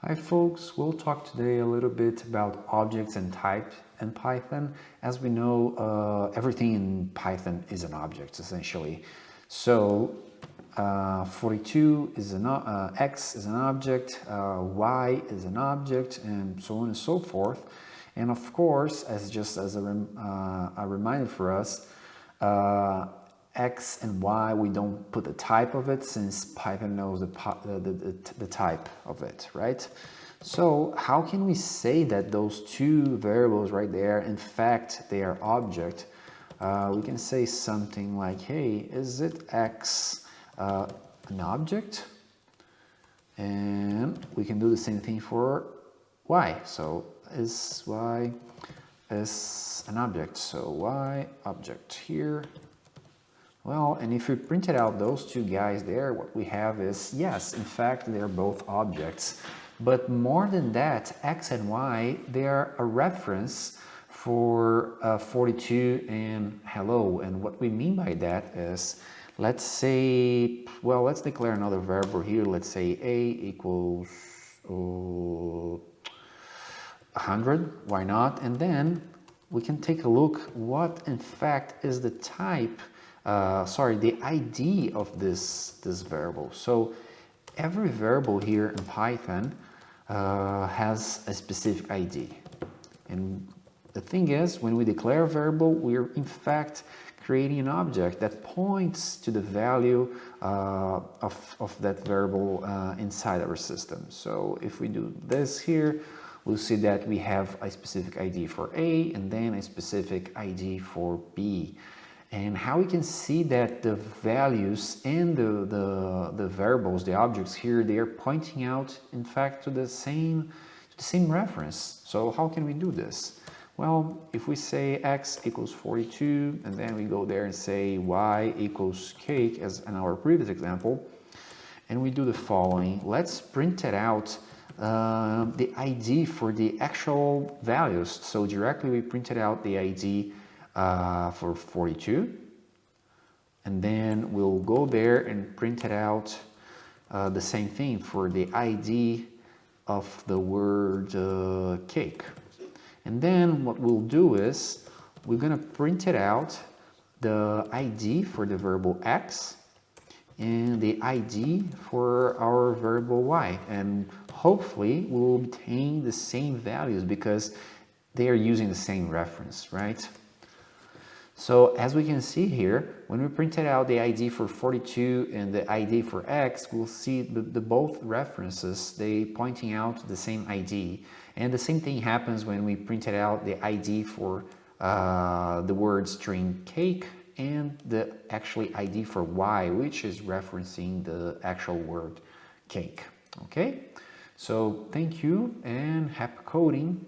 Hi folks, we'll talk today a little bit about objects and types in Python. As we know, everything in Python is an object essentially. So 42 is x is an object, y is an object, and so on and so forth. And of course, as a reminder for us, x and y, we don't put the type of it since Python knows the type of it, right? So how can we say that those two variables right there, in fact, they are object? We can say something like, hey, is it x an object? And we can do the same thing for y. So is y is an object? So y object here. Well, and if we printed out those two guys there, what we have is, yes, in fact, they're both objects. But more than that, x and y, they are a reference for 42 and hello. And what we mean by that is, let's say, well, let's declare another variable here. Let's say a equals 100. Why not? And then we can take a look what, in fact, is the type the ID of this variable. So every variable here in Python has a specific ID. And the thing is, when we declare a variable, we're in fact creating an object that points to the value of that variable inside our system. So if we do this here, we'll see that we have a specific ID for A and then a specific ID for B. And how we can see that the values and the variables, the objects here, they are pointing out, in fact, to the same reference. So how can we do this? Well, if we say x equals 42, and then we go there and say y equals cake, as in our previous example, and we do the following, let's print it out the ID for the actual values. So directly we printed out the ID for 42, and then we'll go there and print it out the same thing for the ID of the word cake. And then what we'll do is we're going to print it out the ID for the variable x and the ID for our variable y, and hopefully we'll obtain the same values because they are using the same reference, right? So as we can see here, when we printed out the ID for 42 and the ID for x, we'll see the both references, they pointing out the same ID. And the same thing happens when we printed out the ID for the word string cake and the actually ID for y, which is referencing the actual word cake. Okay, so thank you and happy coding.